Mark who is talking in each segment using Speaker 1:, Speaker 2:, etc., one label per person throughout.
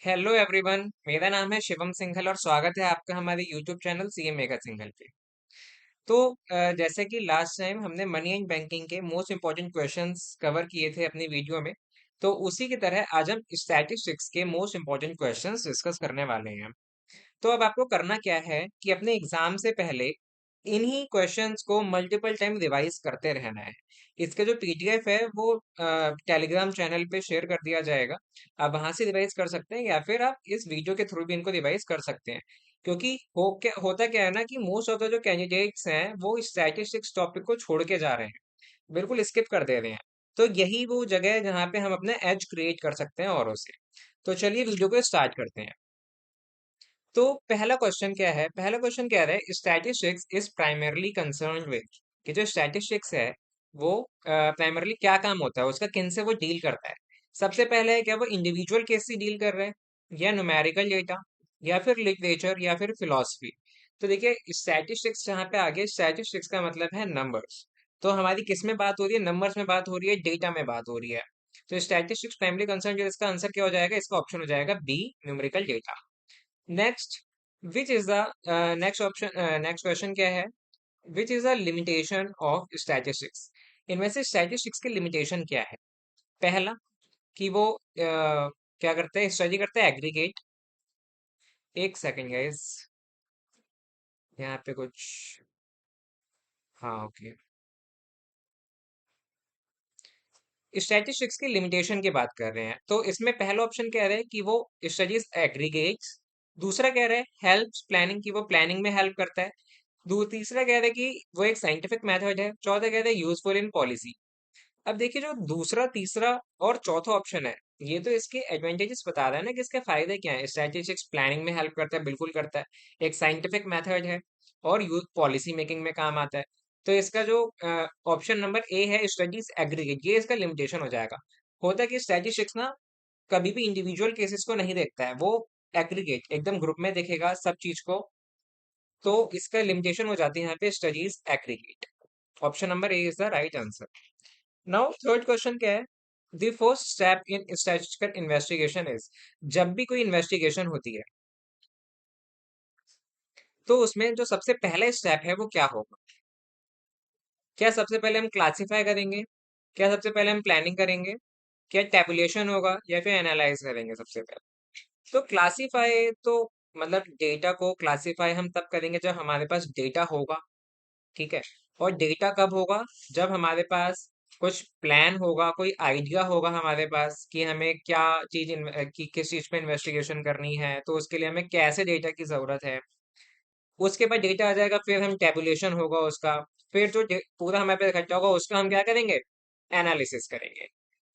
Speaker 1: Hello everyone, मेरा नाम है शिवम सिंघल और स्वागत है आपका हमारे YouTube channel CM mega Singhal पे। तो जैसे कि लास्ट टाइम हमने मनी एंड बैंकिंग के मोस्ट इंपॉर्टेंट क्वेश्चंस कवर किए थे अपनी वीडियो में। तो उसी की तरह आज हम स्टैटिस्टिक्स के मोस्ट इंपॉर्टेंट क्वेश्चंस डिस्कस करने वाले हैं। तो अब आपको करना क्या है कि अपने एग्जाम से पहले इन्हीं क्वेश्चंस को मल्टीपल टाइम रिवाइज करते रहना है। इसका जो पीडीएफ है वो टेलीग्राम चैनल पे शेयर कर दिया जाएगा। आप वहां से रिवाइज कर सकते हैं या फिर आप इस वीडियो के थ्रू भी इनको रिवाइज कर सकते हैं। क्योंकि होता क्या है ना कि मोस्ट ऑफ द जो कैंडिडेट्स हैं वो स्टैटिस्टिक्स टॉपिक को छोड़ के जा रहे हैं, बिल्कुल स्किप कर दे रहे हैं। तो यही वो जगह है जहाँ पे हम अपना एज क्रिएट कर सकते हैं औरों से। तो चलिए वीडियो को स्टार्ट करते हैं। तो पहला क्वेश्चन क्या है? पहला क्वेश्चन कह रहा है statistics is primarily concern with, कि जो स्टैटिस्टिक्स है वो प्राइमरली क्या काम होता है उसका, किन से वो डील करता है। सबसे पहले है क्या वो इंडिविजुअल केस से डील कर रहा है, या न्यूमेरिकल डेटा, या फिर लिटरेचर, या फिर फिलोसफी। तो देखिए स्टैटिस्टिक्स जहाँ पे आगे, स्टैटिस्टिक्स का मतलब है नंबर्स। तो हमारी किस में बात हो रही है? नंबर्स में बात हो रही है, डेटा में बात हो रही है। तो स्टैटिस्टिक्स प्राइमरी कंसर्न, जो इसका आंसर क्या हो जाएगा? इसका ऑप्शन हो जाएगा B, numerical data. Next, which is the next question क्या है? Which is the limitation of statistics? इनमें से स्टैटिस्टिक्स की लिमिटेशन क्या है? पहला, कि वो क्या करते हैं? स्टडी करते हैं एग्रीगेट। एक सेकेंड गाइस, यहाँ पे कुछ, हाँ ओके। स्टैटिस्टिक्स की लिमिटेशन की बात कर रहे हैं, तो इसमें पहला ऑप्शन कह रहे हैं कि वो स्टडीज एग्रीगेट्स। दूसरा कह रहे हैं हेल्प्स प्लानिंग, की वो प्लानिंग में हेल्प करता है। तीसरा कह रहे हैं कि वो एक साइंटिफिक मेथड है। चौथा कह रहे हैं यूजफुल इन पॉलिसी। अब देखिए जो दूसरा, तीसरा और चौथा ऑप्शन है, ये तो इसके एडवांटेजेस बता रहा है ना कि इसके फायदे क्या है। स्टैटिस्टिक्स प्लानिंग में हेल्प करता है, बिल्कुल करता है। एक साइंटिफिक मेथड है और यूथ पॉलिसी मेकिंग में काम आता है। तो इसका जो ऑप्शन नंबर ए है स्टडीज एग्रीगेट, ये इसका लिमिटेशन हो जाएगा। होता है कि स्टैटिस्टिक्स ना कभी भी इंडिविजुअल केसेस को नहीं देखता है, वो एग्रीगेट एकदम ग्रुप में देखेगा सब चीज को। तो इसका लिमिटेशन हो जाती है यहाँ पे studies aggregate. Option number A is the right answer. Now third question क्या है? The first step in statistical investigation is, जब भी कोई इन्वेस्टिगेशन होती है तो उसमें जो सबसे पहला स्टेप है वो क्या होगा? क्या सबसे पहले हम क्लासिफाई करेंगे, क्या सबसे पहले हम प्लानिंग करेंगे, क्या टेबुलेशन होगा, या फिर एनालाइज करेंगे सबसे पहले? तो क्लासिफाई तो मतलब डेटा को क्लासिफाई हम तब करेंगे जब हमारे पास डेटा होगा, ठीक है। और डेटा कब होगा? जब हमारे पास कुछ प्लान होगा, कोई आइडिया होगा हमारे पास कि हमें क्या चीज कि किस चीज पे इन्वेस्टिगेशन करनी है, तो उसके लिए हमें कैसे डेटा की जरूरत है। उसके बाद डेटा आ जाएगा, फिर हम टेबुलेशन होगा उसका। फिर जो पूरा हमारे पास इकट्ठा होगा उसका हम क्या करेंगे? एनालिसिस करेंगे।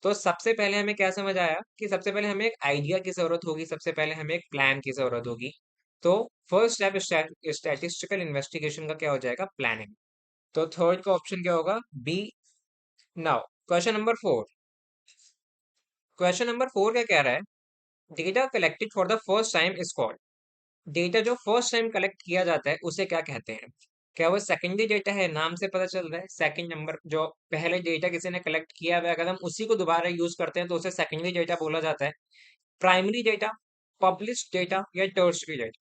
Speaker 1: तो सबसे पहले हमें क्या समझ आया कि सबसे पहले हमें एक आइडिया की जरूरत होगी, सबसे पहले हमें एक प्लान की जरूरत होगी। तो फर्स्ट स्टेप स्टैटिस्टिकल इन्वेस्टिगेशन का क्या हो जाएगा? प्लानिंग। तो थर्ड का ऑप्शन क्या होगा? B. Now question number four. Question number four क्या कह रहा है? Data collected for the first time is called. Data जो फर्स्ट टाइम कलेक्ट किया जाता है उसे क्या कहते हैं? क्या वो सेकेंडरी डेटा है? नाम से पता चल रहा है सेकंड नंबर, जो पहले डेटा किसी ने कलेक्ट किया हुआ है अगर हम उसी को दोबारा यूज करते हैं तो उसे सेकेंडरी डेटा बोला जाता है। प्राइमरी डेटा, पब्लिश्ड डेटा, या टर्शियरी डेटा?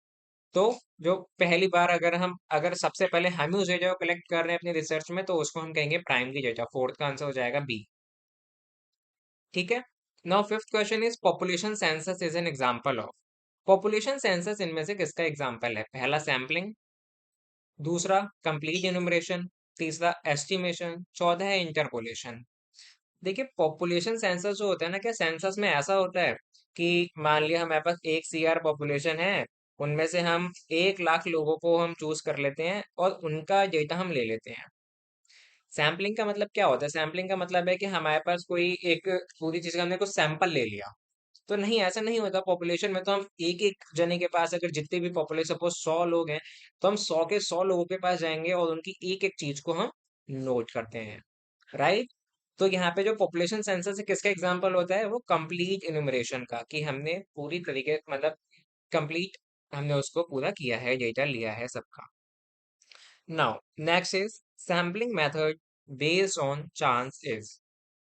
Speaker 1: तो जो पहली बार अगर सबसे पहले हम ही उस डेटा को कलेक्ट कर रहे हैं अपनी रिसर्च में, तो उसको हम कहेंगे प्राइमरी डेटा। फोर्थ का आंसर हो जाएगा बी। ठीक है। Now fifth question is population census is an example of. Population census इनमें से किसका एग्जांपल है? पहला सैम्पलिंग, दूसरा कंप्लीट इनुमरेशन, तीसरा एस्टिमेशन, चौथा है इंटरपोलेशन। देखिए पॉपुलेशन सेंसस जो होता है ना, क्या सेंसस में ऐसा होता है कि मान लिया हमारे पास 1 CR पॉपुलेशन है, उनमें से हम 1 लाख लोगों को हम चूज कर लेते हैं और उनका डेटा हम ले लेते हैं। सैम्पलिंग का मतलब क्या होता है? सैम्पलिंग का मतलब है कि हमारे पास कोई एक पूरी चीज का हमने कुछ सैंपल ले लिया। तो नहीं, ऐसा नहीं होता। पॉपुलेशन में तो हम एक एक जने के पास, अगर जितने भी पॉपुलेशन सपोज 100 लोग हैं, तो हम 100 के 100 लोगों के पास जाएंगे और उनकी एक एक चीज को हम नोट करते हैं। राइट। तो यहाँ पे जो पॉपुलेशन सेंसस है किसका एग्जांपल होता है? वो कंप्लीट इनुमरेशन का, कि हमने पूरी तरीके मतलब कंप्लीट हमने उसको पूरा किया है, डेटा लिया है सबका। Now next is sampling method based on chance is.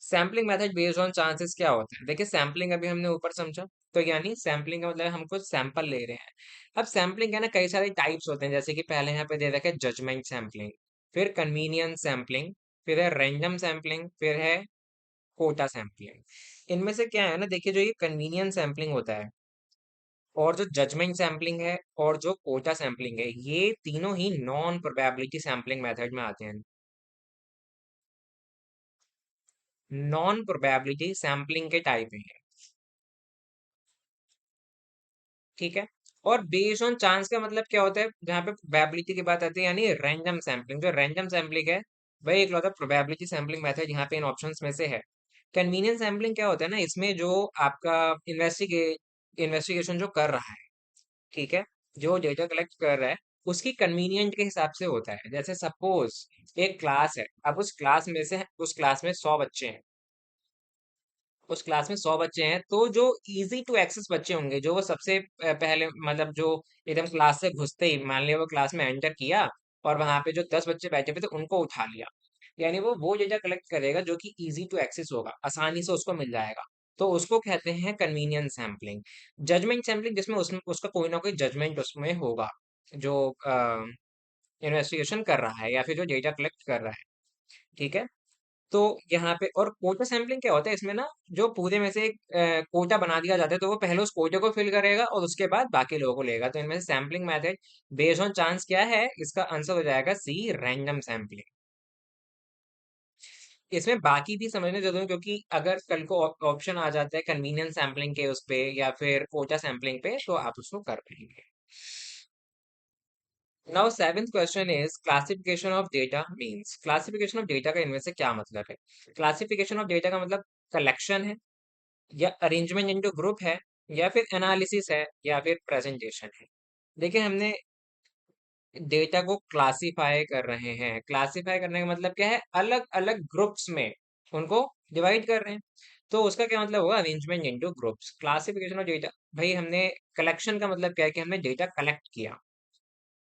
Speaker 1: Sampling method based on chances क्या होता है? देखिए सैम्पलिंग अभी हमने ऊपर समझा, तो यानी सैम्पलिंग का मतलब हम कुछ सैंपल ले रहे हैं। अब सैम्पलिंग है ना, कई सारे टाइप्स होते हैं, जैसे कि पहले यहाँ पे दे रखा है जजमेंट सैम्पलिंग, फिर कन्वीनियंस सैम्पलिंग, फिर है रैंडम सैम्पलिंग, फिर है कोटा सैम्पलिंग। इनमें से क्या है ना, देखिए जो ये कन्वीनियंस सैम्पलिंग होता है और जो जजमेंट सैम्पलिंग है और जो कोटा सैम्पलिंग है, ये तीनों ही नॉन प्रोबेबिलिटी सैम्पलिंग मेथड में आते हैं। नॉन प्रोबेबिलिटी सैम्पलिंग के टाइप हैं, ठीक है। और बेस्ड ऑन चांस का मतलब क्या होता है, जहाँ पे प्रोबेबिलिटी की बात आती है, यानी रैंडम सैम्पलिंग। जो रैंडम सैम्पलिंग है वही एक लौता प्रोबेबिलिटी सैम्पलिंग मेथड यहाँ पे इन ऑप्शंस में से है। कन्वीनियंस सैम्पलिंग क्या होता है ना, इसमें जो आपका इन्वेस्टिगेशन जो कर रहा है, ठीक है, जो डेटा कलेक्ट कर रहा है उसकी कन्वीनियंट के हिसाब से होता है। जैसे सपोज एक क्लास है, अब उस क्लास में 100 बच्चे हैं, उस क्लास में 100 बच्चे हैं, तो जो इजी टू एक्सेस बच्चे होंगे, जो वो सबसे पहले मतलब जो एकदम क्लास से घुसते ही मान लिया वो क्लास में एंटर किया और वहां पे जो 10 बच्चे बैठे हुए थे उनको उठा लिया, यानी वो डेटा कलेक्ट करेगा जो कि इजी टू एक्सेस होगा, आसानी से उसको मिल जाएगा, तो उसको कहते हैं कन्वीनियंस सैम्पलिंग। जजमेंट सैम्पलिंग, जिसमें उसमें उसका कोई ना कोई जजमेंट उसमें होगा, जो इन्वेस्टिगेशन कर रहा है या फिर जो डेटा कलेक्ट कर रहा है, ठीक है। तो यहाँ पे और कोटा सैम्पलिंग क्या होता है, इसमें ना जो पूरे में से एक कोटा बना दिया जाता है, तो वो पहले उस कोटे को फिल करेगा और उसके बाद बाकी लोगों को लेगा। तो इनमें से sampling method based on chance क्या है, इसका आंसर हो जाएगा सी, रैंडम सैम्पलिंग। इसमें बाकी भी समझने जरूरी है, क्योंकि अगर कल को ऑप्शन आ जाता है कन्वीनियंस सैम्पलिंग के उस पे या फिर कोटा सैम्पलिंग पे, तो आप उसको कर पाएंगे। Now seventh question is classification of data means. Classification of data का इनमें से क्या मतलब है? क्लासिफिकेशन ऑफ डेटा का मतलब कलेक्शन है, या अरेंजमेंट इनटू ग्रुप है, या फिर एनालिसिस है, या फिर प्रेजेंटेशन है। देखिए हमने डेटा को क्लासिफाई कर रहे हैं, क्लासिफाई करने का मतलब क्या है, अलग अलग ग्रुप्स में उनको डिवाइड कर रहे हैं, तो उसका क्या मतलब होगा, arrangement into groups. Classification of data, भाई हमने कलेक्शन का मतलब क्या है कि हमने डेटा कलेक्ट किया,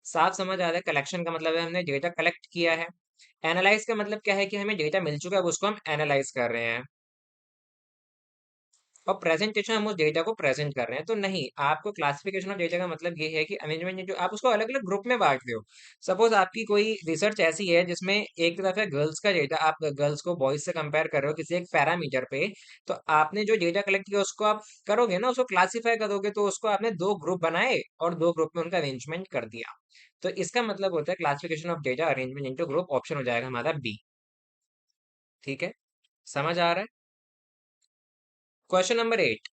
Speaker 1: साफ समझ आ रहा है, कलेक्शन का मतलब है हमने डेटा कलेक्ट किया है। एनालाइज का मतलब क्या है कि हमें डेटा मिल चुका है, अब उसको हम एनालाइज कर रहे हैं। और प्रेजेंटेशन, हम उस डेटा को प्रेजेंट कर रहे हैं। तो नहीं, आपको क्लासिफिकेशन ऑफ डेटा का मतलब ये है कि अरेंजमेंट जो आप उसको अलग अलग ग्रुप में बांट रहे हो। सपोज आपकी कोई रिसर्च ऐसी है जिसमें एक तरफ है गर्ल्स का डेटा, आप गर्ल्स को बॉयज से कंपेयर कर रहे हो किसी एक पैरामीटर पे, तो आपने जो डेटा कलेक्ट किया उसको आप करोगे ना, उसको क्लासिफाई करोगे, तो उसको आपने दो ग्रुप बनाए और दो ग्रुप में उनका अरेंजमेंट कर दिया। तो इसका मतलब होता है classification of data arrangement into group, option हो जाएगा हमारा बी। ठीक है, समझ आ रहा है? Question number 8।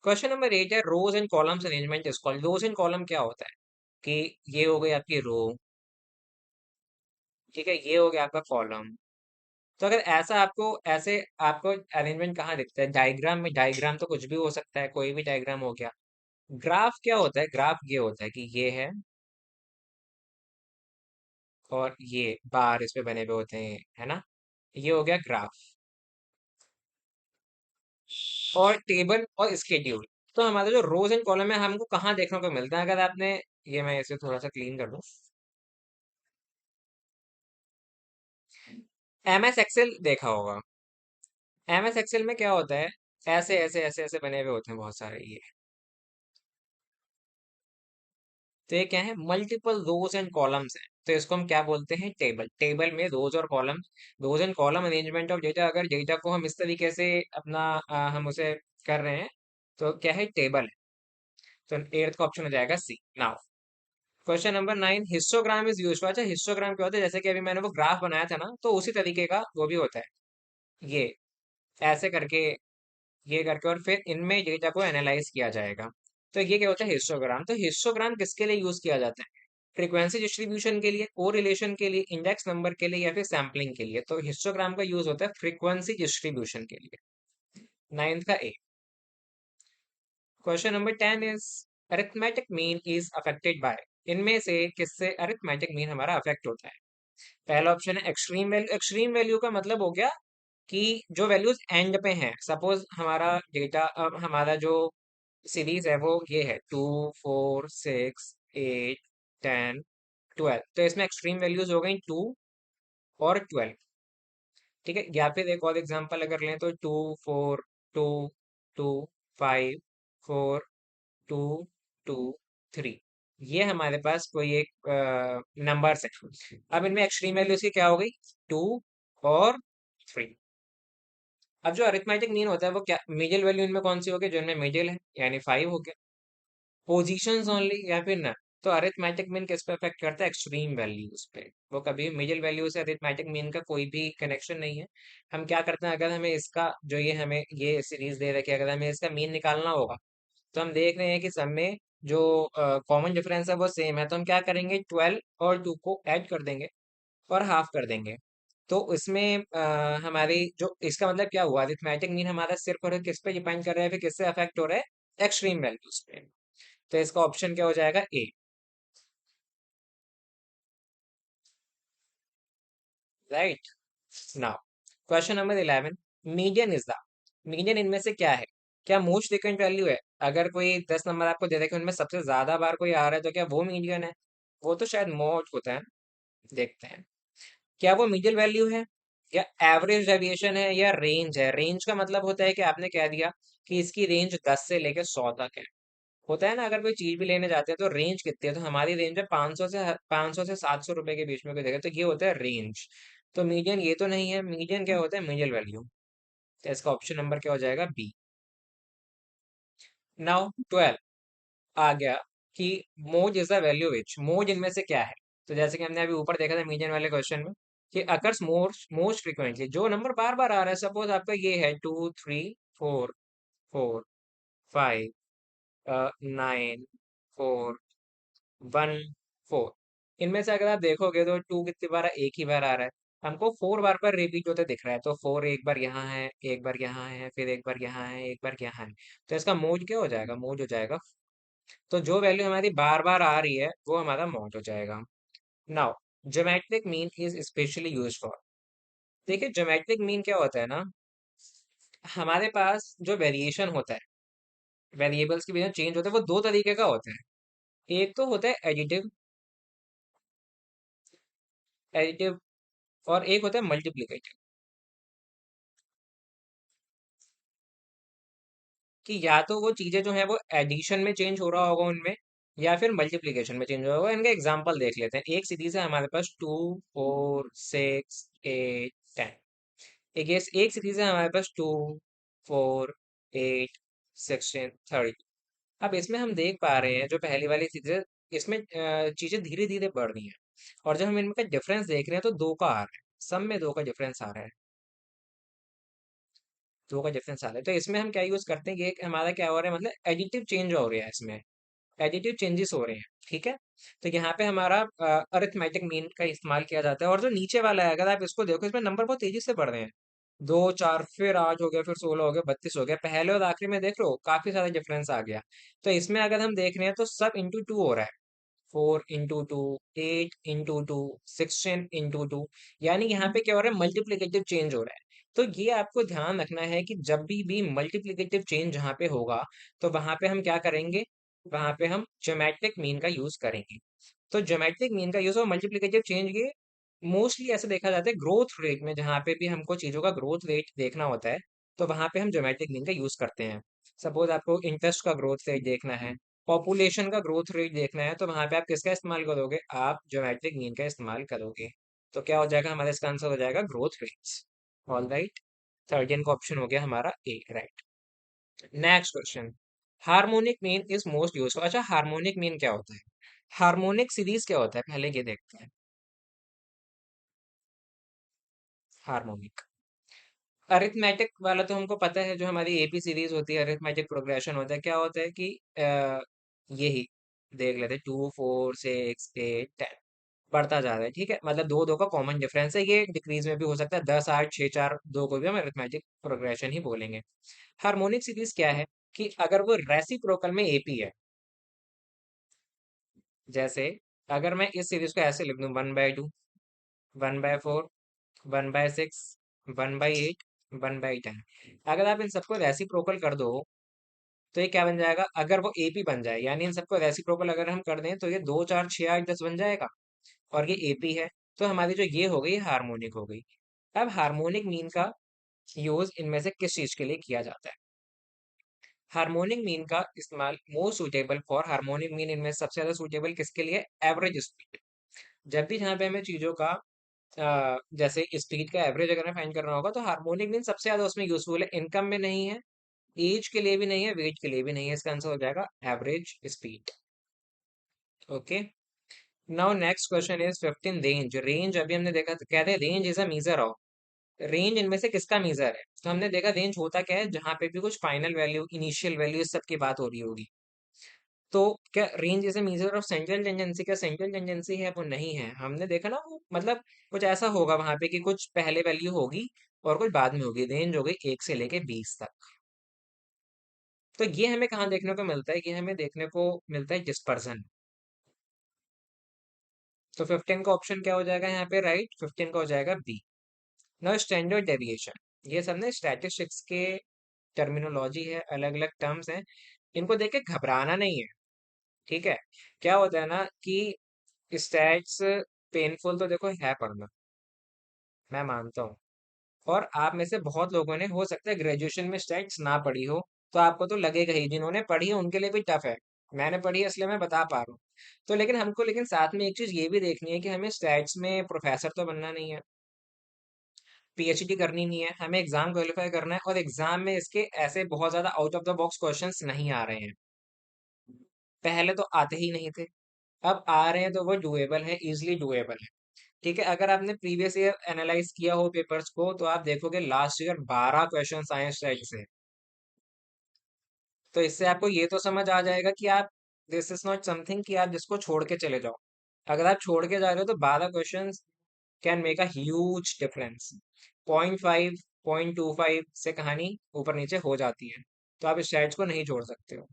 Speaker 1: क्वेश्चन नंबर 8 है rows and columns arrangement is called. Rows and column क्या होता है कि ये हो गई आपकी रो, ठीक है, ये हो गया आपका कॉलम। तो अगर ऐसा आपको ऐसे आपको अरेंजमेंट कहाँ दिखता है, डायग्राम में? डायग्राम तो कुछ भी हो सकता है, कोई भी डायग्राम हो गया। ग्राफ क्या होता है? ग्राफ ये होता है कि ये है और ये बार इस पे बने हुए होते हैं, है ना, ये हो गया ग्राफ। और टेबल और स्केड्यूल, तो हमारा जो रोज एंड कॉलम है हमको कहाँ देखने को मिलता है, अगर आपने, ये मैं इसे थोड़ा सा क्लीन कर दूं, एम एस एक्सेल देखा होगा। एम एस एक्सेल में क्या होता है, ऐसे ऐसे ऐसे ऐसे बने हुए होते हैं बहुत सारे ये। तो ये क्या है, मल्टीपल रोज एंड कॉलम्स है, तो इसको हम क्या बोलते हैं, टेबल। टेबल में रोज और column, rows and column arrangement of data. अगर डेटा को हम इस तरीके से अपना हम उसे कर रहे हैं, तो क्या है, टेबल है। तो एर्थ का ऑप्शन हो जाएगा C. Now question number 9, histogram is use. अच्छा, हिस्टोग्राम क्या होता है, जैसे कि अभी मैंने वो ग्राफ बनाया था ना, तो उसी तरीके का वो भी होता है, ये ऐसे करके, ये करके, और फिर इनमें डेटा को एनालाइज किया जाएगा। तो ये क्या होता है, हिस्टोग्राम। तो हिस्टोग्राम किसके लिए यूज किया जाता है? फ्रीक्वेंसी डिस्ट्रीब्यूशन के लिए, कोरिलेशन के लिए, इंडेक्स नंबर के लिए, या फिर सैम्पलिंग के लिए। तो हिस्टोग्राम का यूज होता है फ्रीक्वेंसी डिस्ट्रीब्यूशन के लिए। नाइन्थ का A. Question number 10 is arithmetic mean is affected by. इनमें से किससे अरिथमेटिक मीन हमारा अफेक्ट होता है? पहला ऑप्शन है एक्सट्रीम वैल्यू। एक्सट्रीम वैल्यू का मतलब हो गया कि जो वैल्यूज एंड पे हैं, सपोज हमारा डेटा, अब हमारा जो सीरीज है वो ये है 2, 4, 6, 8, 10, 12। तो इसमें एक्सट्रीम वैल्यूज हो गई 2, और 12। ठीक है, या फिर एक और एग्जांपल अगर लें तो 2 4 2 2 5 4 2 2 3। ये हमारे पास कोई एक नंबर्स है। अब इनमें एक्सट्रीम वैल्यू इसकी क्या हो गई? 2 और 3। अब जो अरिथमेटिक मीन होता है वो क्या, मिडिल वैल्यू इनमें कौन सी होगी? जो इनमें मिडिल है, यानी 5 हो गया। पोजीशंस ओनली या फिर ना। तो अरिथमेटिक मीन किस पे अफेक्ट करता है? एक्सट्रीम वैल्यूज पे। वो कभी मिडिल वैल्यू से अरिथमेटिक मीन का कोई भी कनेक्शन नहीं है। हम क्या करते हैं, अगर हमें इसका जो ये हमें ये सीरीज दे रखी है, अगर हमें इसका मीन निकालना होगा, तो हम देख रहे हैं कि सब में जो कॉमन डिफरेंस है वो सेम है, तो हम क्या करेंगे, 12 और 2 को ऐड कर देंगे और हाफ कर देंगे। तो इसमें हमारी जो इसका मतलब क्या हुआ, अरिथमेटिक मीन हमारा सिर्फ और सिर्फ किस पे डिपेंड कर रहा है, फिर किससे अफेक्ट हो रहा है? एक्सट्रीम वैल्यूज पे। तो इसका ऑप्शन क्या हो जाएगा? A. Right. Now question number 11। Median is the, median इनमें से क्या है? क्या मोस्ट फ्रीक्वेंट वैल्यू है? अगर कोई 10 नंबर आपको दे रखे उनमें सबसे ज्यादा बार कोई आ रहा है, तो क्या वो मीडियन है? वो तो शायद मोड होता है। देखते हैं, क्या वो मिडिल वैल्यू है, या एवरेज डेविएशन है, या रेंज है? रेंज का मतलब होता है कि आपने कह दिया कि इसकी रेंज 10 से लेकर 100 तक है। होता है ना, अगर कोई चीज भी लेने जाते हैं तो रेंज कितनी है, तो हमारी रेंज है 500 से 700 रुपए के बीच में कोई देखे तो ये होता है रेंज। तो मीडियन ये तो नहीं है, मीडियन क्या होता है? Middle value. तो इसका ऑप्शन नंबर क्या हो जाएगा? बी। नाउ 12 आ गया कि mode is the value which, mode इनमें से क्या है? तो जैसे कि हमने अभी ऊपर देखा था मीडियन वाले क्वेश्चन में, कि अकर्स मोस्ट मोस्ट फ्रिक्वेंटली, जो नंबर बार बार आ रहा है, सपोज आपका ये है 2 3 4 4 5 9 4 1 4। इनमें से अगर आप देखोगे तो 2 कितनी बार एक ही बार आ रहा है, हमको 4 बार पर रिपीट होते दिख रहा है। तो 4 एक बार यहाँ है, एक बार यहाँ है, फिर एक बार यहाँ है, एक बार यहाँ है। तो इसका मोड क्या हो जाएगा? मोड हो जाएगा। तो जो वैल्यू हमारी बार बार आ रही है वो हमारा मोड हो जाएगा। Now geometric mean is specially use for, देखिए ज्योमेट्रिक मीन क्या होता है ना, हमारे पास जो वेरिएशन होता है, वेरिएबल्स की वजह चेंज होता है, वो दो तरीके का होता है। एक तो होता है एडिटिव, एडिटिव, और एक होता है मल्टीप्लिकेटिव। कि या तो वो चीजें जो है वो एडिशन में चेंज हो रहा होगा उनमें, या फिर मल्टीप्लिकेशन में चेंज हो रहा होगा। इनका एग्जांपल देख लेते हैं। एक सीरीज है हमारे पास 2 4 6 8 10। एक सीरीज है हमारे पास 2 4 8 16 30। अब इसमें हम देख पा रहे हैं जो पहली वाली चीज है, इसमें चीजें धीरे धीरे बढ़ रही हैं, और जब हम इनका डिफरेंस देख रहे हैं तो 2 का आ रहा है, सब में 2 का डिफरेंस आ रहा है। 2 का डिफरेंस आ रहा है, तो इसमें हम क्या यूज करते हैं, ये हमारा क्या हो रहा है, मतलब एडिटिव चेंज हो रहा है इसमें, एडिटिव चेंजेस हो रहे हैं। ठीक है, तो यहाँ पे हमारा अरिथमेटिक मीन का इस्तेमाल किया जाता है। और जो नीचे वाला है, अगर आप इसको देखो, इसमें नंबर बहुत तेजी से बढ़ रहे हैं। 2 4 फिर 8 हो गया, फिर 16 हो गया, 32 हो गया, पहले और आखिरी में देख लो काफी सारा डिफरेंस आ गया। तो इसमें अगर हम देख रहे हैं तो सब इंटू टू हो रहा है। 4 इंटू 2, 8 इंटू 2, 16 इंटू 2। यानी यहाँ पे क्या हो रहा है, मल्टीप्लीकेटिव चेंज हो रहा है। तो ये आपको ध्यान रखना है कि जब भी मल्टीप्लीकेटिव चेंज जहाँ पे होगा, तो वहां पे हम क्या करेंगे, वहां पे हम ज्योमेट्रिक मीन का यूज करेंगे। तो ज्योमेट्रिक मीन का यूज और मल्टीप्लिकेटिव चेंज, ये मोस्टली ऐसे देखा जाता है ग्रोथ रेट में, जहाँ पे भी हमको चीजों का ग्रोथ रेट देखना होता है, तो वहां पे हम ज्योमेट्रिक मीन का यूज करते हैं। सपोज आपको इंटरेस्ट का ग्रोथ रेट देखना है, पॉपुलेशन का ग्रोथ रेट देखना है, तो वहां पे आप किसका इस्तेमाल करोगे? आप ज्योमेट्रिक मीन का इस्तेमाल करोगे। तो क्या हो जाएगा हमारा, इसका आंसर हो जाएगा ग्रोथ रेट्स। ऑल राइट, 13 का ऑप्शन हो गया हमारा A. Right. Next question. Harmonic mean is most use, अच्छा हार्मोनिक मीन क्या होता है, हार्मोनिक सीरीज क्या होता है, पहले ये देखते हैं। हार्मोनिक, अरिथमेटिक वाला तो हमको पता है, जो हमारी एपी सीरीज होती है, अरिथमेटिक प्रोग्रेशन होता है, क्या होता है कि यही देख लेते हैं, 2 4 6 8 10 बढ़ता जा रहा है। ठीक है, मतलब दो दो का कॉमन डिफरेंस है, ये डिक्रीज में भी हो सकता है, 10 8 6 4 2 को भी हम अरिथमेटिक प्रोग्रेशन ही बोलेंगे। हार्मोनिक सीरीज क्या है, कि अगर वो रेसिप्रोकल में एपी है, जैसे अगर मैं इस सीरीज को ऐसे लिख दूं, 1/2, 1/4, 1/6, 1/8, 1/10। अगर आप इन सबको रेसिप्रोकल कर दो, तो ये क्या बन जाएगा, अगर वो एपी बन जाए, यानी इन सबको रेसिप्रोकल अगर हम कर दें, तो ये 2 4 6 8 10 बन जाएगा, और ये एपी है। तो हमारी जो ये हो गई हार्मोनिक हो गई। अब हार्मोनिक मीन का यूज इनमें से किस चीज के लिए किया जाता है? हार्मोनिक मीन का इस्तेमाल most suitable for harmonic mean इनमें सबसे ज्यादा सुटेबल किसके लिए? Average speed. जब भी जहाँ पे हमें चीजों का जैसे स्पीड का एवरेज अगर हमें फाइंड करना होगा तो हार्मोनिक मीन सबसे ज्यादा उसमें यूजफुल है। इनकम में नहीं है, एज के लिए भी नहीं है, वेट के लिए भी नहीं है। इसका आंसर हो जाएगा average speed. Okay, now next question is 15 range. Range अभी हमने देखा, कहते हैं range is a measure of. Range इनमें से किसका मेजर है? तो हमने देखा रेंज होता क्या है, जहां पे भी कुछ फाइनल वैल्यू, इनिशियल वैल्यू, इस सब की बात हो रही होगी। तो क्या range is a measure of central tendency? क्या सेंट्रल टेंडेंसी है? वो नहीं है। हमने देखा ना, वो मतलब कुछ ऐसा होगा वहां पे कि कुछ पहले वैल्यू होगी और कुछ बाद में होगी। रेंज हो गई 1 से लेके 20 तक। तो ये हमें कहाँ देखने को मिलता है? ये हमें देखने को मिलता है डिस्पर्सन। तो 15 का ऑप्शन क्या हो जाएगा यहाँ पे? राइट, 15 का हो जाएगा बी। नाउ स्टैंडर्ड डेविएशन, ये सब ना स्टैटिस्टिक्स के टर्मिनोलॉजी है, अलग अलग टर्म्स हैं। इनको देख के घबराना नहीं है, ठीक है? क्या होता है ना कि स्टैट्स पेनफुल तो देखो है पढ़ना, मैं मानता हूँ। और आप में से बहुत लोगों ने हो सकता है ग्रेजुएशन में स्टैट्स ना पढ़ी हो, तो आपको तो लगेगा ही। जिन्होंने पढ़ी है उनके लिए भी टफ है। मैंने पढ़ी है इसलिए मैं बता पा रहा हूँ। तो लेकिन हमको, लेकिन साथ में एक चीज ये भी देखनी है कि हमें स्टैट्स में प्रोफेसर तो बनना नहीं है, पीएचडी करनी नहीं है। हमें एग्जाम क्वालिफाई करना है, और एग्जाम में इसके ऐसे बहुत ज्यादा out of the box questions नहीं आ रहे हैं। पहले तो आते ही नहीं थे, अब आ रहे हैं तो वो डुएबल है, इजिली डुएबल है। ठीक है, अगर आपने प्रीवियस ईयर एनालाइज किया हो पेपर्स को तो आप देखोगे लास्ट ईयर 12 क्वेश्चन आए स्टैट से। तो इससे आपको ये तो समझ आ जाएगा कि आप, दिस इज नॉट समथिंग कि आप जिसको छोड़ के चले जाओ। अगर आप छोड़ के जा रहे हो तो 12 question can make a huge difference. 0.5, 0.25 से कहानी ऊपर नीचे हो जाती है। तो आप स्टैट्स को नहीं छोड़ सकते हो,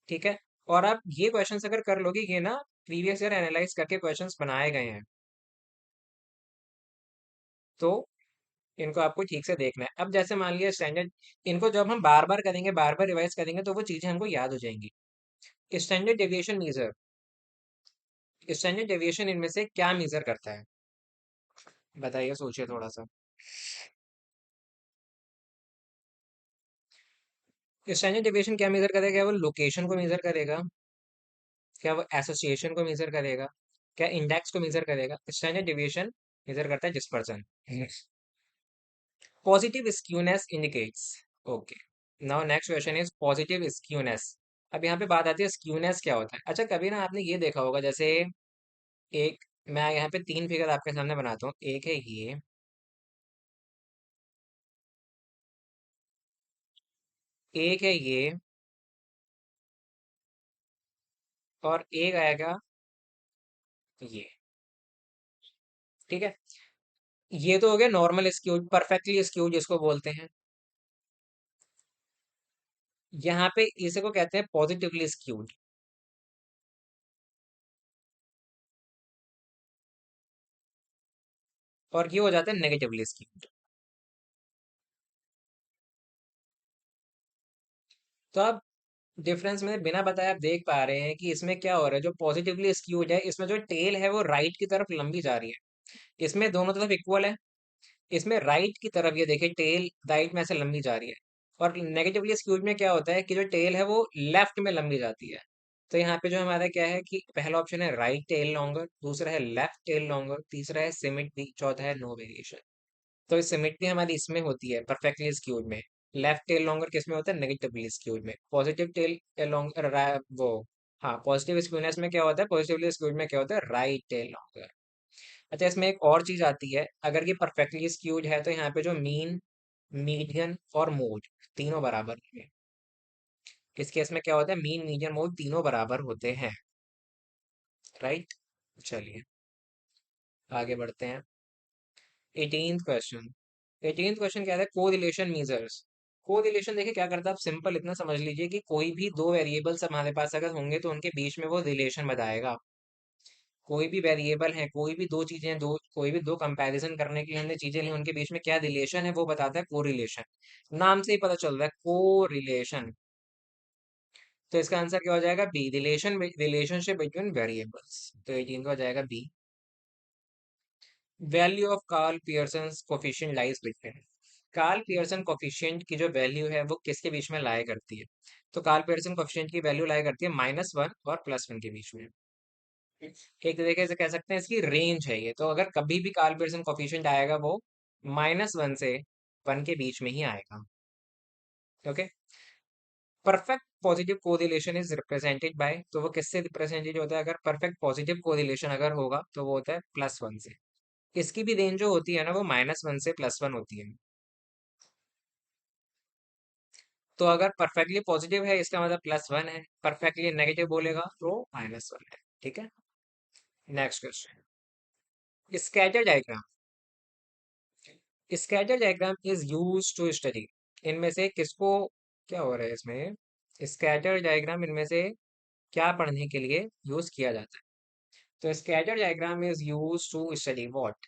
Speaker 1: ठीक है? और आप ये क्वेश्चंस अगर कर लोगे, ये ना प्रीवियस ईयर एनालाइज करके क्वेश्चंस बनाए गए हैं, तो इनको आपको ठीक से देखना है। अब जैसे मान लिया स्टैंडर्ड, इनको जब हम बार बार करेंगे, बार बार रिवाइज करेंगे, तो वो चीजें हमको याद हो जाएंगी। Standard deviation measure, standard deviation इनमें से क्या मेजर करता है? बताइए, सोचिए थोड़ा सा। स्टैंडर्ड डेविएशन क्या मेजर करेगा? क्या वो लोकेशन को मेजर करेगा? क्या वो एसोसिएशन को मेजर करेगा? क्या इंडेक्स को मेजर करेगा? स्टैंडर्ड डेविएशन मेजर करता है dispersion. Positive skewness indicates. Okay, now next question is positive skewness. अब यहाँ पे बात आती है स्क्यूनेस क्या होता है। अच्छा, कभी ना आपने ये देखा होगा, जैसे एक, मैं यहाँ पे 3 फिगर आपके सामने बनाता हूँ। एक है ये, एक है ये, और एक आएगा ये, ठीक है? ये तो हो गया नॉर्मल स्क्यूड, परफेक्टली स्क्यूड जिसको बोलते हैं। यहाँ पे इसे को कहते हैं पॉजिटिवली स्क्यूड, और ये हो जाता है नेगेटिवली स्क्यूड। तो अब डिफरेंस में बिना बताए आप देख पा रहे हैं कि इसमें क्या हो रहा है। जो पॉजिटिवली स्क्यूड है, इसमें जो टेल है वो राइट की तरफ लंबी जा रही है। इसमें दोनों तरफ इक्वल है। इसमें राइट की तरफ ये देखिए टेल राइट में ऐसे लंबी जा रही है। और नेगेटिवली स्क्यूड में क्या होता है कि जो टेल है वो लेफ्ट में लंबी जाती है। तो यहाँ पे जो हमारा क्या है कि पहला ऑप्शन है राइट टेल लॉन्गर, दूसरा है लेफ्ट टेल लॉन्गर, तीसरा है सिमेट्री, चौथा है नो वेरिएशन। तो इस सिमेट्री हमारी इसमें होती है परफेक्टली स्क्यूड में। लेफ्ट टेल लॉन्गर किस में होता है? नेगेटिवली स्क्यूड में। पॉजिटिव टेल लॉन्गर, वो, हाँ, पॉजिटिव स्क्यूनेस में क्या होता है? पॉजिटिवली स्क्यूड में क्या होता है? Right tail longer. अच्छा, इसमें एक और चीज आती है। अगर ये परफेक्टली स्क्यूड है तो यहाँ पे जो मीन, मीडियन और मोड तीनों बराबर होंगे। इस केस में क्या होता है? मीन, मीडियन, मोड तीनों बराबर होते हैं, राइट? चलिए आगे बढ़ते हैं। 18th question. 18th क्वेश्चन क्या है? Correlation measures. कोरिलेशन देखिए क्या करता है, आप सिंपल इतना समझ लीजिए कि कोई भी दो वेरिएबल्स हमारे पास अगर होंगे तो उनके बीच में वो रिलेशन बताएगा। कोई भी वेरिएबल है, कोई भी दो चीजें, दो कोई भी दो कंपैरिजन करने के लिए हमने चीजें ली, उनके बीच में क्या रिलेशन है वो बताता है कोरिलेशन। नाम से ही पता चल रहा है कोरिलेशन। तो इसका आंसर क्या हो जाएगा? B, relation, relationship between variables. तो 18 का हो जाएगा B. Value of Karl Pearson coefficient lies between. Karl Pearson coefficient की जो वैल्यू है वो किसके बीच में लाई करती है? तो कार्ल पियर्सन कोफिशिएंट की वैल्यू लाई करती है -1 और +1 के बीच में। एक तरीके से कह सकते हैं इसकी रेंज है ये, तो अगर कभी भी कार्ल पियर्सन कोफिशिएंट आएगा वो -1 से 1 के बीच में ही आएगा। Okay. Perfect positive correlation is represented by, तो वो किससे रिप्रेजेंटेड होता है? अगर परफेक्ट पॉजिटिव कोरिलेशन अगर होगा तो वो होता है +1 से। इसकी भी रेंज जो होती है ना वो -1 से +1 होती है। तो अगर परफेक्टली पॉजिटिव है इसका मतलब +1 है, परफेक्टली नेगेटिव बोलेगा तो -1 है। ठीक है। Next question, scatter diagram. Scatter diagram is use to study, इनमें से किसको, क्या हो रहा है इसमें? स्कैटर डायग्राम इनमें से क्या पढ़ने के लिए यूज किया जाता है? तो scatter diagram is use to study what?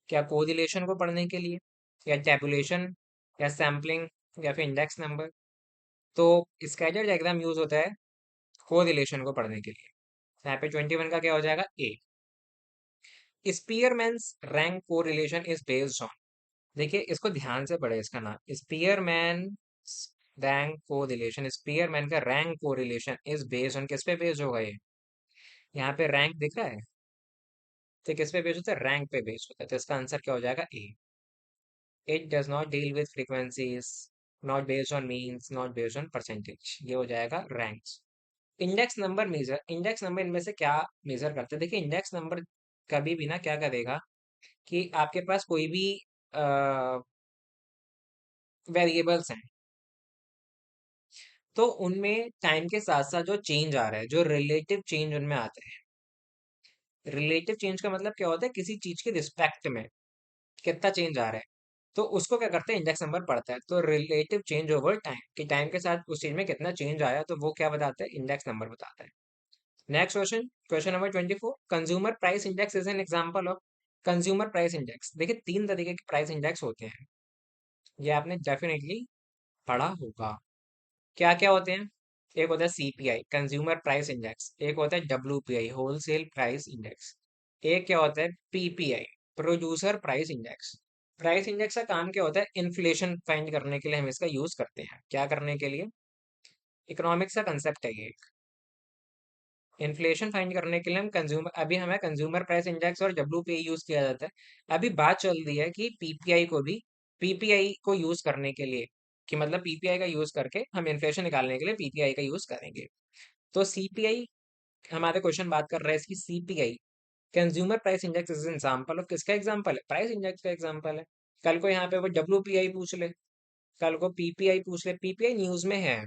Speaker 1: क्या कोरिलेशन को पढ़ने के लिए, या टेबुलेशन, या सैम्पलिंग, या फिर इंडेक्स नंबर? तो स्कैटर डायग्राम यूज होता है कोरिलेशन को पढ़ने के लिए। तो यहाँ पे 21 का क्या हो जाएगा? A. Spearman's rank correlation is based on, देखिए इसको ध्यान से पढ़े, इसका नाम स्पीयरमैन रैंक कोरिलेशन। स्पीयरमैन का rank correlation is based on, किस पे बेस्ड होगा ये? यहाँ पे रैंक दिख रहा है, तो किस पे बेस्ड होता है? रैंक पे बेस्ड होता है। तो इसका आंसर क्या हो जाएगा? A. It does not deal with frequencies, not based on means, not based on percentage, ये हो जाएगा ranks. Index number measure, index number इनमें से क्या मेजर करते हैं? देखिए इंडेक्स नंबर कभी भी ना क्या करेगा कि आपके पास कोई भी वेरिएबल्स हैं, तो उनमें टाइम के साथ साथ जो चेंज आ रहा है, जो रिलेटिव चेंज उनमें आता है। रिलेटिव चेंज का मतलब क्या होता है? किसी चीज के रिस्पेक्ट में कितना चेंज आ रहा है, तो उसको क्या करते हैं? इंडेक्स नंबर पढ़ता है। तो रिलेटिव चेंज ओवर टाइम, कि टाइम के साथ उस चीज में कितना चेंज आया, तो वो क्या बताता है? इंडेक्स नंबर बताता है। Next question, question number 24, consumer price index is an example of. Consumer price index, देखिए 3 तरीके के प्राइस इंडेक्स होते हैं, ये आपने डेफिनेटली पढ़ा होगा। क्या क्या होते हैं? एक होता है सीपीआई, कंज्यूमर प्राइस इंडेक्स। एक होता है डब्ल्यूपीआई, होलसेल प्राइस इंडेक्स। एक क्या होता है? PPI, producer price index. Price index का काम क्या होता है? इन्फ्लेशन फाइंड करने के लिए हम इसका यूज करते हैं। क्या करने के लिए? इकोनॉमिक्स का कंसेप्ट है ये। इन्फ्लेशन फाइंड करने के लिए हम कंज्यूमर, अभी हमें कंज्यूमर प्राइस इंडेक्स और डब्ल्यूपीआई यूज किया जाता है। अभी बात चल रही है कि पीपीआई को भी, पीपीआई को यूज करने के लिए, कि मतलब पीपीआई का यूज करके हम इन्फ्लेशन निकालने के लिए पीपीआई का यूज करेंगे। तो सीपीआई, हमारे क्वेश्चन बात कर रहे हैं इसकी CPI, consumer price index is example of, किसका एग्जांपल है? प्राइस इंडेक्स का एग्जांपल है। कल को यहाँ पे वो डब्ल्यूपीआई पूछ ले, कल को पीपीआई पूछ ले, पीपीआई न्यूज में है,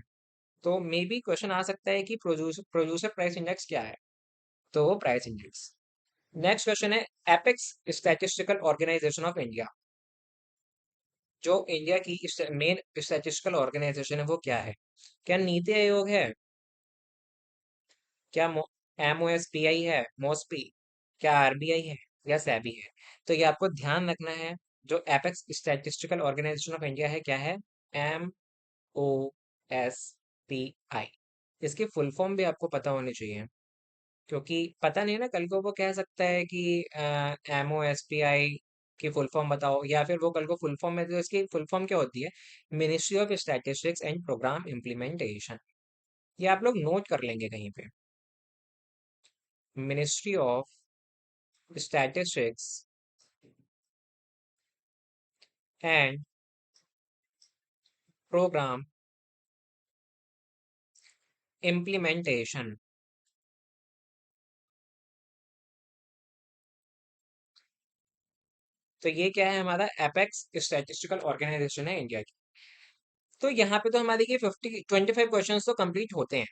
Speaker 1: तो मे बी क्वेश्चन आ सकता है कि प्रोड्यूसर प्रोड्यूसर प्राइस इंडेक्स क्या है, तो वो प्राइस इंडेक्स। नेक्स्ट क्वेश्चन है, apex statistical organisation of India, जो इंडिया की मेन स्टैटिस्टिकल ऑर्गेनाइजेशन है वो क्या है? क्या नीति आयोग है? क्या MOSPI है, मोस्पी? क्या आरबीआई है, या सेबी है? तो ये आपको ध्यान रखना है। जो apex statistical organisation of India है, क्या है? MOSPI। इसकी फुल फॉर्म भी आपको पता होनी चाहिए, क्योंकि पता नहीं है ना, कल को वो कह सकता है कि MOSPI की फुल फॉर्म बताओ, या फिर वो कल को फुल फॉर्म में, तो इसकी फुल फॉर्म क्या होती है? Ministry of statistics and programme implementation. ये आप लोग नोट कर लेंगे कहीं पे, ministry of statistics and programme implementation. तो ये क्या है? हमारा एपेक्स स्टैटिस्टिकल ऑर्गेनाइजेशन है इंडिया की। तो यहाँ पे तो हमारे ये 25 क्वेश्चंस तो कंप्लीट होते हैं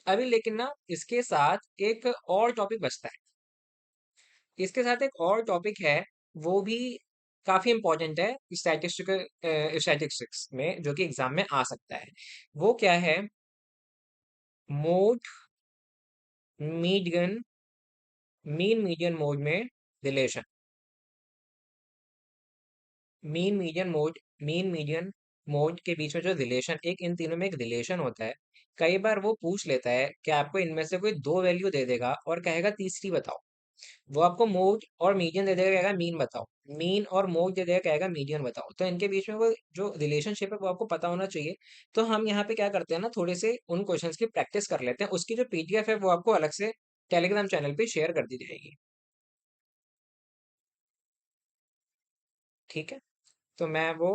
Speaker 1: अभी, लेकिन ना इसके साथ एक और टॉपिक बचता है। इसके साथ एक और टॉपिक है, वो भी काफी इंपॉर्टेंट है स्टैटिस्टिकल स्टैटिस्टिक्स में, जो कि एग्जाम में आ सकता है। वो क्या है? Mode median, mean median mode में रिलेशन। मीन मीडियन मोड के बीच में जो रिलेशन, एक इन तीनों में एक रिलेशन होता है। कई बार वो पूछ लेता है कि आपको इनमें से कोई दो वैल्यू दे देगा और कहेगा तीसरी बताओ। वो आपको मोड और मीडियन दे देगा, कहेगा मीन बताओ। मीन और मोड दे देगा, कहेगा मीडियन बताओ। तो इनके बीच में वो जो रिलेशनशिप है वो आपको पता होना चाहिए। तो हम यहाँ पे क्या करते हैं ना, थोड़े से उन क्वेश्चंस की प्रैक्टिस कर लेते हैं। उसकी जो पीडीएफ है वो आपको अलग से टेलीग्राम चैनल पे शेयर कर दी जाएगी। ठीक है, तो मैं वो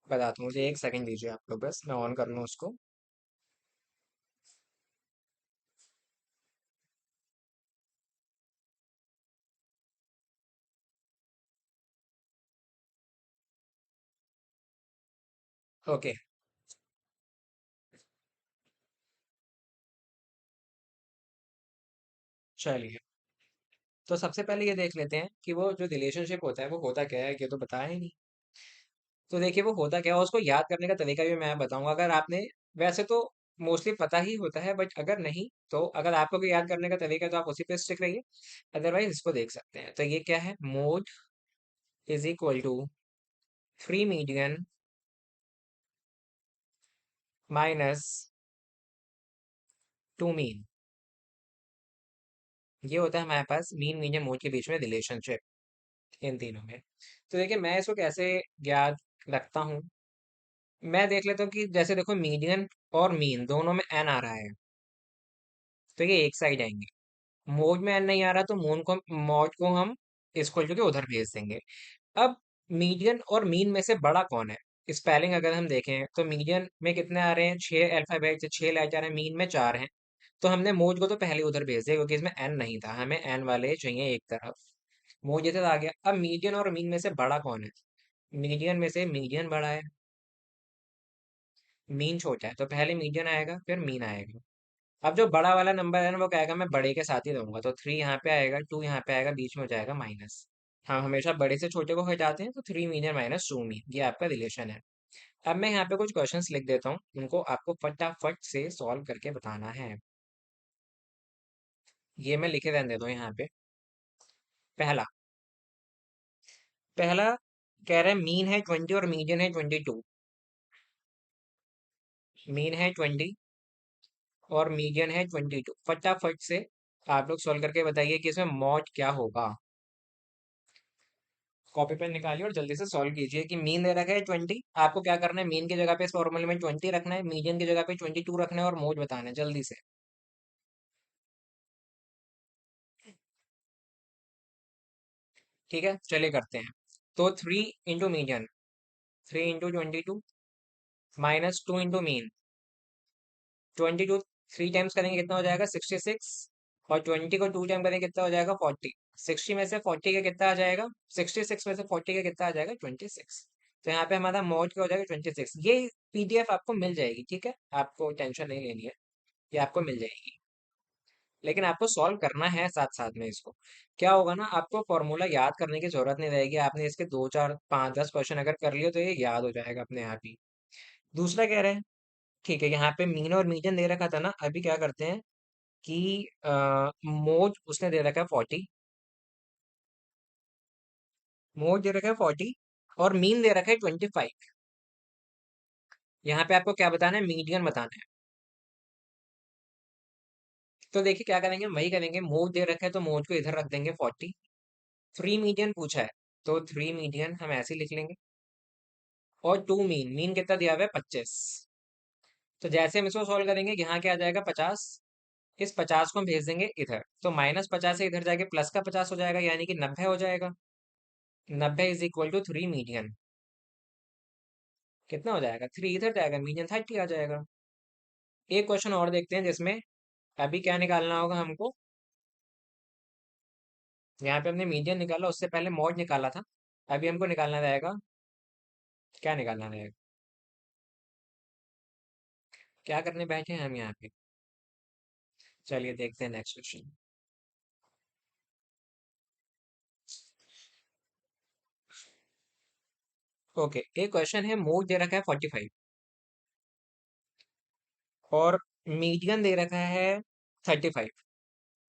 Speaker 1: बताता हूँ। मुझे एक सेकंड दीजिए आप लोग, बस मैं ऑन कर लूँ उसको। ओके, चलिए। तो सबसे पहले ये देख लेते हैं कि वो जो रिलेशनशिप होता है वो होता क्या है, ये तो बताया ही नहीं। तो देखिए वो होता क्या है, उसको याद करने का तरीका भी मैं बताऊंगा। अगर आपने, वैसे तो मोस्टली पता ही होता है, बट अगर नहीं तो अगर आपको भी याद करने का तरीका है तो आप उसी पे स्टिक रहिए। अदरवाइज इसको देख सकते हैं। तो ये क्या है, mode is equal to three median minus two mean. ये होता है हमारे पास मीन मीडियन मोड के बीच में रिलेशनशिप, इन तीनों में। तो देखिए मैं इसको कैसे याद रखता हूँ। मैं देख लेता हूँ कि जैसे देखो मीडियन और मीन दोनों में एन आ रहा है, तो ये एक साइड आएंगे। मोड में एन नहीं आ रहा तो मोड को, मॉड को हम इसको जो कि उधर भेज देंगे। अब मीडियन और मीन में से बड़ा कौन है? स्पेलिंग अगर हम देखें तो मीडियन में कितने आ रहे हैं, 6 अल्फाबेट से 6 लेटर हैं, मीन में 4 हैं। तो हमने मोड को तो पहले उधर भेज दिया क्योंकि इसमें एन नहीं था, हमें एन वाले चाहिए एक तरफ। मोड जैसे आ गया। अब मीडियन और मीन में से बड़ा कौन है? मीडियन में से मीडियन बड़ा है, मीन छोटा है। तो पहले मीडियन आएगा फिर मीन आएगा। अब जो बड़ा वाला नंबर है ना वो कहेगा मैं बड़े के साथ ही रहूंगा, तो 3 यहाँ पे आएगा, 2 यहाँ पे आएगा, बीच में हो जाएगा माइनस। हम हमेशा बड़े से छोटे को हटाते हैं, तो 3 मीन माइनस 2 मीन, ये आपका रिलेशन है। अब मैं यहाँ पे कुछ क्वेश्चंस लिख देता हूँ, उनको आपको फटाफट से सॉल्व करके बताना है। ये मैं लिखे रहने देता हूँ यहाँ पे। पहला पहला कह रहे हैं मीन है 20 और मीडियन है 22। मीन है 20 और मीडियन है 22। फटाफट से आप लोग सॉल्व करके बताइए कि इसमें मॉड क्या होगा। कॉपी पेन निकालिए और जल्दी से सॉल्व कीजिए। कि मीन दे रखा है 20, आपको क्या करना है, मीन की जगह पे इस फॉर्मूले में 20 रखना है, मीडियन की जगह पे 22 रखना है और मोड बताना है जल्दी से। ठीक है, चलिए करते हैं। तो 3 into median, 3 into 22 minus 2 into mean. 22 3 times करेंगे कितना हो जाएगा, 66। और 20 को 2 टाइम करेंगे कितना हो जाएगा, 40। 60 में से 40 का कितना आ जाएगा, 66 में से 40 का कितना आ जाएगा, 26। तो यहाँ पे हमारा मोड क्या हो जाएगा, 26। ये पीडीएफ आपको मिल जाएगी, ठीक है, आपको टेंशन नहीं लेनी है, ये आपको मिल जाएगी। लेकिन आपको सॉल्व करना है साथ साथ में इसको। क्या होगा ना, आपको फॉर्मूला याद करने की जरूरत नहीं रहेगी। आपने इसके 2 4 5 10 क्वेश्चन अगर कर लिए तो ये याद हो जाएगा अपने आप ही। दूसरा कह रहे हैं, ठीक है, यहाँ पे मीन और मीडियन दे रखा था ना, अभी क्या करते हैं कि मोड उसने दे रखा है 40। मोड दे रखा है 40 और मीन दे रखा है 25। यहाँ पे आपको क्या बताना है, मीडियन बताना है। तो देखिए क्या करेंगे, हम वही करेंगे। मोड दे रखा है तो मोड को इधर रख देंगे 40। 3 मीडियन पूछा है तो 3 मीडियन हम ऐसे ही लिख लेंगे। और 2 मीन, मीन कितना दिया हुआ है, 25। तो जैसे हम इसको सॉल्व करेंगे, यहाँ क्या आ जाएगा, 50। इस 50 को हम भेज देंगे इधर, तो -50 से इधर जाके प्लस का 50 हो जाएगा, यानी कि 90 हो जाएगा। 90 इज इक्वल टू 3 मीडियन। कितना हो जाएगा, 3 इधर जाएगा, मीडियन 30 आ जाएगा। एक क्वेश्चन और देखते हैं जिसमें अभी क्या निकालना होगा हमको। यहाँ पे हमने मीडियन निकाला, उससे पहले मॉड निकाला था। अभी हमको निकालना रहेगा, क्या निकालना रहेगा, क्या करने बैठे हैं हम यहाँ पे। चलिए देखते हैं नेक्स्ट क्वेश्चन। ओके, एक क्वेश्चन है, मोड दे रखा है 45 और मीडियन दे रखा है 35।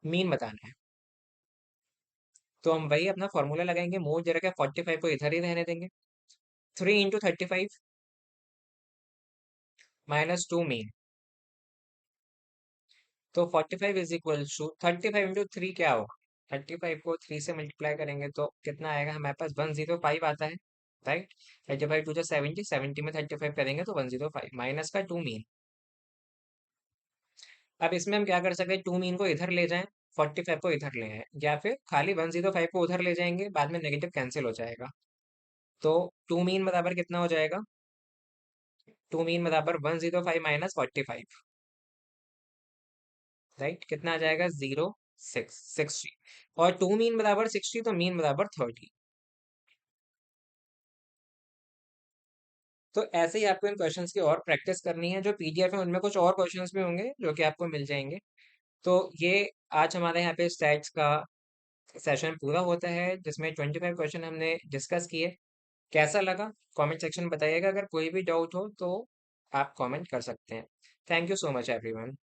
Speaker 1: मीन बताना है। तो हम वही अपना फॉर्मूला लगाएंगे, मोड दे रखा है 45 को इधर ही रहने देंगे। 3 इंटू 35 माइनस 2 मीन। तो 45 इज इक्वल टू 35 इंटू 3 क्या होगा, 35 को 3 से मल्टीप्लाई करेंगे तो कितना आएगा हमारे पास, 105 आता है, राइट। 35 टू 70, 70 में 35 करेंगे तो 105 माइनस का टू मीन। अब इसमें हम क्या कर सकते हैं, टू मीन को इधर ले जाएं, 45 को इधर ले आए, या फिर खाली 105 को उधर ले जाएंगे, बाद में नेगेटिव कैंसिल हो जाएगा। तो टू मीन बराबर कितना हो जाएगा, टू मीन बराबर 105 माइनस 45, राइट। कितना आ जाएगा, 0, 6, 60। और टू मीन बराबर 60 तो मीन बराबर 30। तो ऐसे ही आपको इन क्वेश्चंस की और प्रैक्टिस करनी है। जो पीडीएफ है उनमें कुछ और क्वेश्चंस भी होंगे जो कि आपको मिल जाएंगे। तो ये आज हमारे यहाँ पे स्टैट्स का सेशन पूरा होता है, जिसमें 25 क्वेश्चन हमने डिस्कस किए। कैसा लगा कमेंट सेक्शन में बताइएगा। अगर कोई भी डाउट हो तो आप कमेंट कर सकते हैं। Thank you so much everyone.